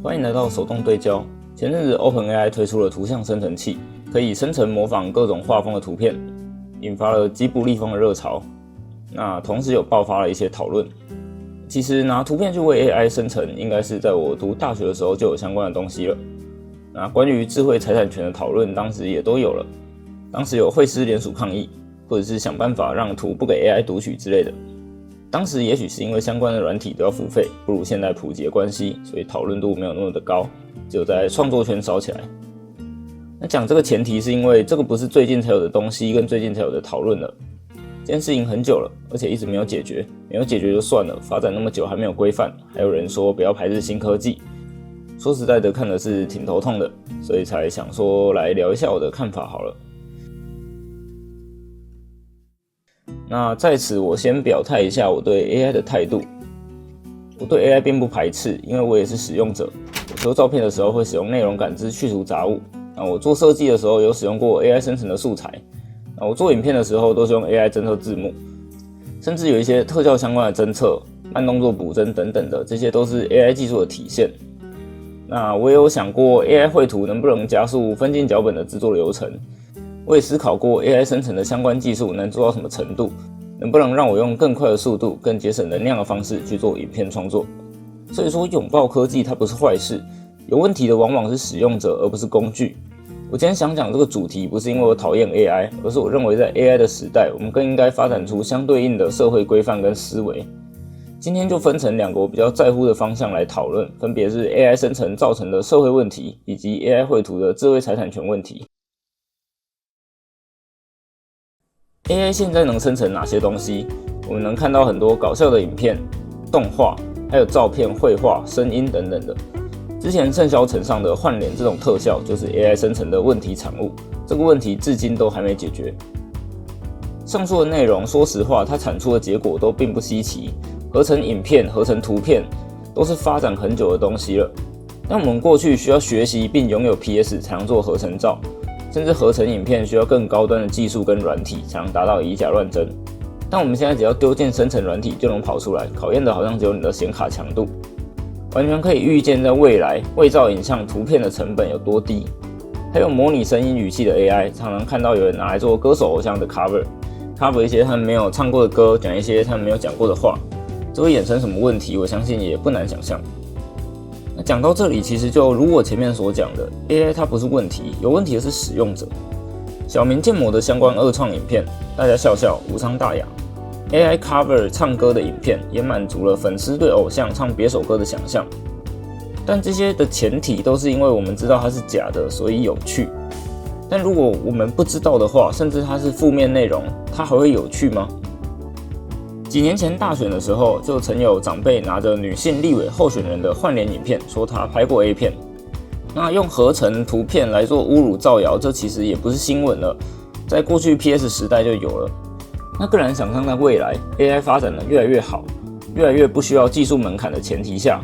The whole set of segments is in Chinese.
欢迎来到手动对焦。前阵子 OpenAI 推出了图像生成器，可以生成模仿各种画风的图片，引发了吉卜力风的热潮。那同时有爆发了一些讨论。其实拿图片去为 AI 生成，应该是在我读大学的时候就有相关的东西了。那关于智慧财产权的讨论，当时也都有了。当时有绘师联署抗议，或者是想办法让图不给 AI 读取之类的。当时也许是因为相关的软体都要付费，不如现在普及的关系，所以讨论度没有那么的高，只有在创作圈烧起来。那讲这个前提是因为这个不是最近才有的东西，跟最近才有的讨论了。这件事情很久了，而且一直没有解决，没有解决就算了，发展那么久还没有规范，还有人说不要排斥新科技。说实在的，看的是挺头痛的，所以才想说来聊一下我的看法好了。那在此我先表态一下我对 AI 的态度。我对 AI 并不排斥，因为我也是使用者。我修照片的时候会使用内容感知去除杂物。那我做设计的时候有使用过 AI 生成的素材。那我做影片的时候都是用 AI 侦测字幕，甚至有一些特效相关的侦测、慢动作补帧等等的，这些都是 AI 技术的体现。那我也有想过 AI 绘图能不能加速分镜脚本的制作流程。我也思考过 AI 生成的相关技术能做到什么程度，能不能让我用更快的速度、更节省能量的方式去做影片创作。所以说拥抱科技它不是坏事，有问题的往往是使用者而不是工具。我今天想讲这个主题不是因为我讨厌 AI， 而是我认为在 AI 的时代，我们更应该发展出相对应的社会规范跟思维。今天就分成两个我比较在乎的方向来讨论，分别是 AI 生成造成的社会问题，以及 AI 绘图的智慧财产权问题。AI 现在能生成哪些东西？我们能看到很多搞笑的影片、动画，还有照片、绘画、声音等等的。之前盛嚣尘上的换脸这种特效，就是 AI 生成的问题产物。这个问题至今都还没解决。上述的内容，说实话，它产出的结果都并不稀奇。合成影片、合成图片，都是发展很久的东西了。但我们过去需要学习并拥有 PS 才能做合成照。甚至合成影片需要更高端的技术跟软体才能达到以假乱真，但我们现在只要丢进生成软体就能跑出来，考验的好像只有你的显卡强度，完全可以预见在未来伪造影像图片的成本有多低。还有模拟声音语气的 AI， 常常看到有人拿来做歌手偶像的 cover 一些他们没有唱过的歌，讲一些他们没有讲过的话，这会衍生什么问题，我相信也不难想象。那讲到这里，其实就如我前面所讲的 ，AI 它不是问题，有问题的是使用者。小明建模的相关二创影片，大家笑笑无伤大雅。AI cover 唱歌的影片，也满足了粉丝对偶像唱别首歌的想象。但这些的前提都是因为我们知道它是假的，所以有趣。但如果我们不知道的话，甚至它是负面内容，它还会有趣吗？几年前大选的时候，就曾有长辈拿着女性立委候选人的换脸影片，说她拍过 A 片。那用合成图片来做侮辱造谣，这其实也不是新闻了，在过去 PS 时代就有了。那个人想象在未来 AI 发展的越来越好，越来越不需要技术门槛的前提下，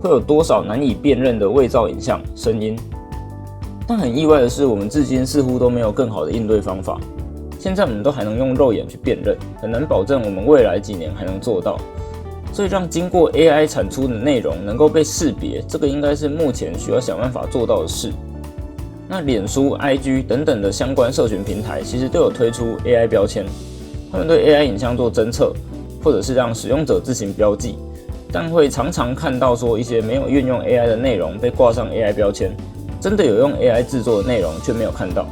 会有多少难以辨认的伪造影像、声音？但很意外的是，我们至今似乎都没有更好的应对方法。现在我们都还能用肉眼去辨认，很难保证我们未来几年还能做到。所以让经过 AI 产出的内容能够被识别，这个应该是目前需要想办法做到的事。那脸书、IG 等等的相关社群平台其实都有推出 AI 标签，他们对 AI 影像做侦测，或者是让使用者自行标记，但会常常看到说一些没有运用 AI 的内容被挂上 AI 标签，真的有用 AI 制作的内容却没有看到。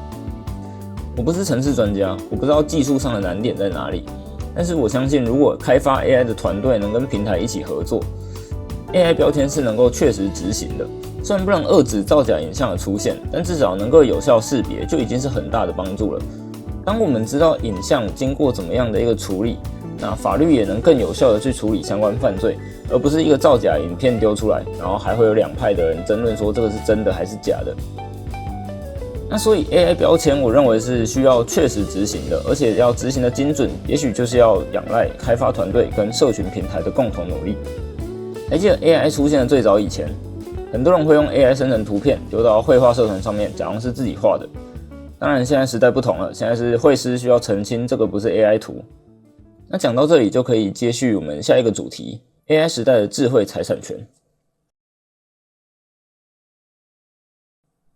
我不是程式专家，我不知道技术上的难点在哪里，但是我相信如果开发 AI 的团队能跟平台一起合作， AI 标签是能够确实执行的。虽然不能遏制造假影像的出现，但至少能够有效识别就已经是很大的帮助了。当我们知道影像经过怎么样的一个处理，那法律也能更有效的去处理相关犯罪，而不是一个造假影片丢出来，然后还会有两派的人争论说这个是真的还是假的。那所以 AI 标签，我认为是需要确实执行的，而且要执行的精准，也许就是要仰赖开发团队跟社群平台的共同努力。还记得 AI 出现的最早以前，很多人会用 AI 生成图片丢到绘画社团上面，假装是自己画的。当然现在时代不同了，现在是绘师需要澄清这个不是 AI 图。那讲到这里就可以接续我们下一个主题 ：AI 时代的智慧财产权。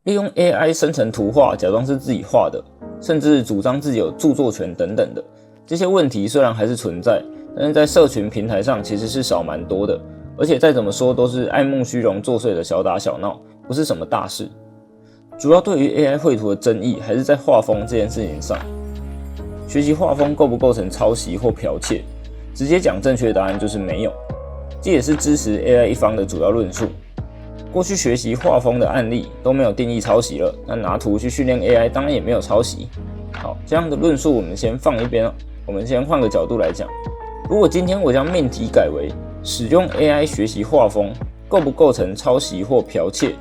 利用 AI 生成图画，假装是自己画的，甚至主张自己有著作权等等的。这些问题虽然还是存在，但是在社群平台上其实是少蛮多的，而且再怎么说都是爱慕虚荣作祟的小打小闹，不是什么大事。主要对于 AI 绘图的争议还是在画风这件事情上。学习画风构不构成抄袭或剽窃？直接讲正确答案就是没有。这也是支持 AI 一方的主要论述。过去学习画风的案例都没有定义抄袭了，那拿图去训练 AI 当然也没有抄袭。好，这样的论述我们先放一边，我们先换个角度来讲。如果今天我将命题改为使用 AI 学习画风构不构成抄袭或剽窃，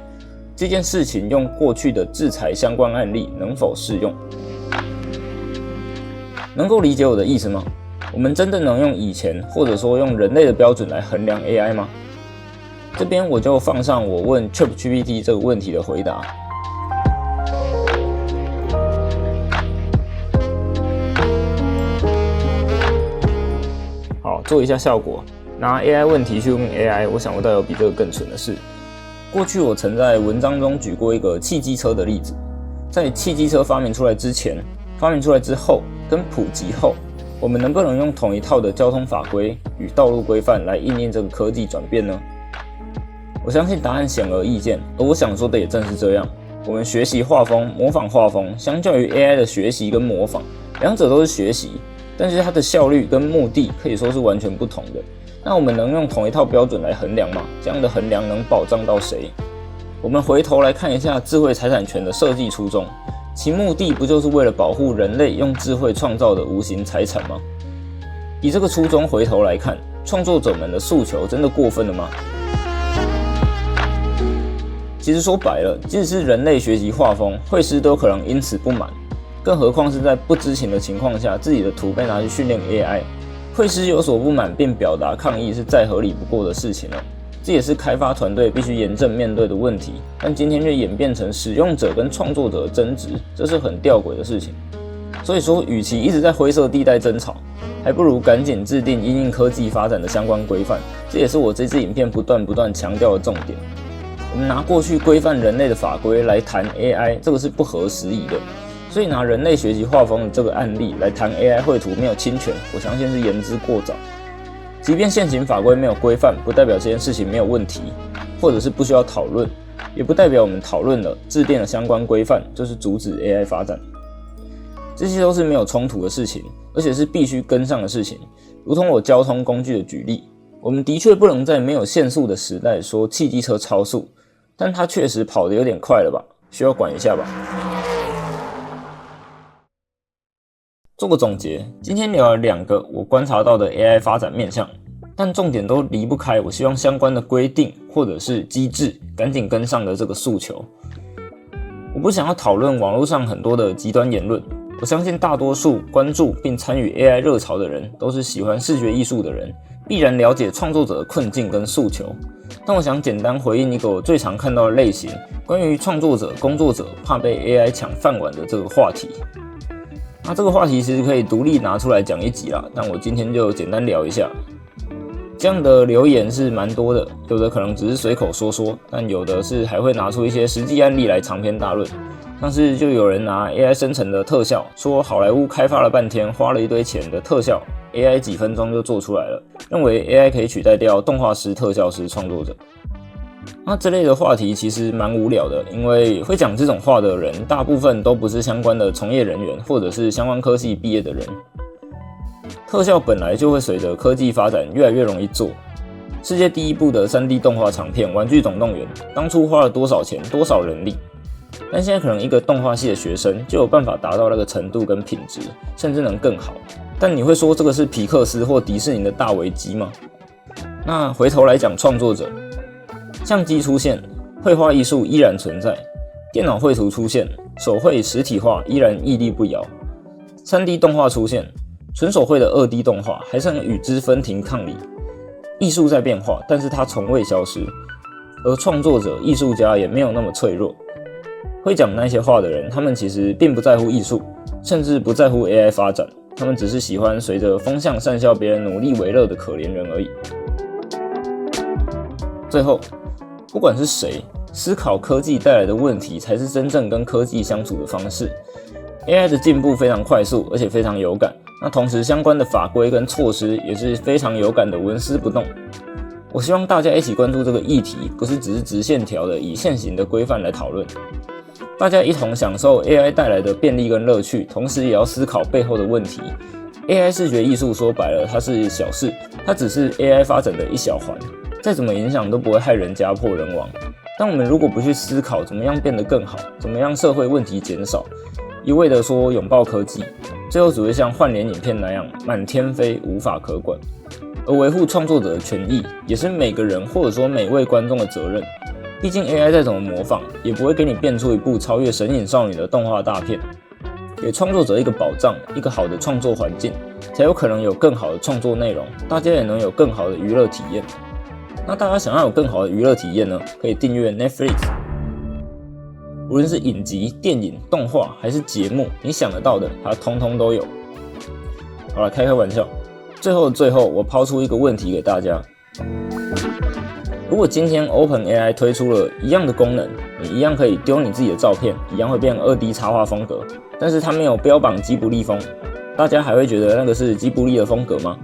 这件事情用过去的制裁相关案例能否适用？能够理解我的意思吗？我们真的能用以前或者说用人类的标准来衡量 AI 吗？这边我就放上我问 ChatGPT 这个问题的回答。好，做一下效果。拿 AI 问题去问 AI， 我想不到有比这个更蠢的事。过去我曾在文章中举过一个汽机车的例子，在汽机车发明出来之前、发明出来之后跟普及后，我们能不能用同一套的交通法规与道路规范来应验这个科技转变呢？我相信答案显而易见，而我想说的也正是这样。我们学习画风、模仿画风，相较于 AI 的学习跟模仿，两者都是学习，但是它的效率跟目的可以说是完全不同的。那我们能用同一套标准来衡量吗？这样的衡量能保障到谁？我们回头来看一下智慧财产权的设计初衷，其目的不就是为了保护人类用智慧创造的无形财产吗？以这个初衷回头来看，创作者们的诉求真的过分了吗？其实说白了，即使是人类学习画风，绘师都可能因此不满，更何况是在不知情的情况下，自己的图被拿去训练 AI， 绘师有所不满并表达抗议是再合理不过的事情了。这也是开发团队必须严正面对的问题，但今天却演变成使用者跟创作者的争执，这是很吊诡的事情。所以说，与其一直在灰色地带争吵，还不如赶紧制定因应科技发展的相关规范。这也是我这支影片不断强调的重点。我们拿过去规范人类的法规来谈 AI， 这个是不合时宜的。所以拿人类学习画风的这个案例来谈 AI 绘图没有侵权，我相信是言之过早。即便现行法规没有规范，不代表这件事情没有问题，或者是不需要讨论，也不代表我们讨论了、制定了相关规范就是阻止 AI 发展。这些都是没有冲突的事情，而且是必须跟上的事情。如同我交通工具的举例，我们的确不能在没有限速的时代说汽机车超速，但它确实跑得有点快了吧，需要管一下吧。做个总结，今天聊了2个我观察到的 AI 发展面向，但重点都离不开我希望相关的规定或者是机制赶紧跟上的这个诉求。我不想要讨论网络上很多的极端言论，我相信大多数关注并参与 AI 热潮的人都是喜欢视觉艺术的人，必然了解创作者的困境跟诉求。但我想简单回应一个我最常看到的类型，关于创作者、工作者怕被 AI 抢饭碗的这个话题。那这个话题其实可以独立拿出来讲一集啦，但我今天就简单聊一下。这样的留言是蛮多的，有的可能只是随口说说，但有的是还会拿出一些实际案例来长篇大论。像是就有人拿 AI 生成的特效，说好莱坞开发了半天，花了一堆钱的特效 ，AI 几分钟就做出来了，认为 AI 可以取代掉动画师、特效师、创作者。那这类的话题其实蛮无聊的，因为会讲这种话的人，大部分都不是相关的从业人员，或者是相关科系毕业的人。特效本来就会随着科技发展越来越容易做。世界第一部的 3D 动画长片《玩具总动员》，当初花了多少钱、多少人力？但现在可能一个动画系的学生就有办法达到那个程度跟品质，甚至能更好。但你会说这个是皮克斯或迪士尼的大危机吗？那回头来讲创作者，相机出现，绘画艺术依然存在；电脑绘图出现，手绘实体化依然屹立不摇。3D 动画出现，纯手绘的2D 动画还是能与之分庭抗礼。艺术在变化，但是它从未消失。而创作者、艺术家也没有那么脆弱。会讲那些话的人，他们其实并不在乎艺术，甚至不在乎 AI 发展，他们只是喜欢随着风向讪笑别人努力为乐的可怜人而已。最后，不管是谁，思考科技带来的问题才是真正跟科技相处的方式。AI 的进步非常快速，而且非常有感。那同时相关的法规跟措施也是非常有感的纹丝不动。我希望大家一起关注这个议题，不是只是直线条的以现行的规范来讨论。大家一同享受 AI 带来的便利跟乐趣，同时也要思考背后的问题。AI 视觉艺术说白了，它是小事，它只是 AI 发展的一小环，再怎么影响都不会害人家破人亡。但我们如果不去思考怎么样变得更好，怎么样社会问题减少，一味的说拥抱科技，最后只会像换脸影片那样满天飞，无法可管。而维护创作者的权益，也是每个人或者说每位观众的责任。毕竟 AI 再怎么模仿，也不会给你变出一部超越《神隐少女》的动画大片。给创作者一个保障，一个好的创作环境，才有可能有更好的创作内容，大家也能有更好的娱乐体验。那大家想要有更好的娱乐体验呢？可以订阅 Netflix。无论是影集、电影、动画还是节目，你想得到的，它通通都有。好了，开玩笑。最后，我抛出一个问题给大家：如果今天 OpenAI 推出了一样的功能，你一样可以丢你自己的照片，一样会变 2D 插画风格，但是它没有标榜吉卜力风，大家还会觉得那个是吉卜力的风格吗？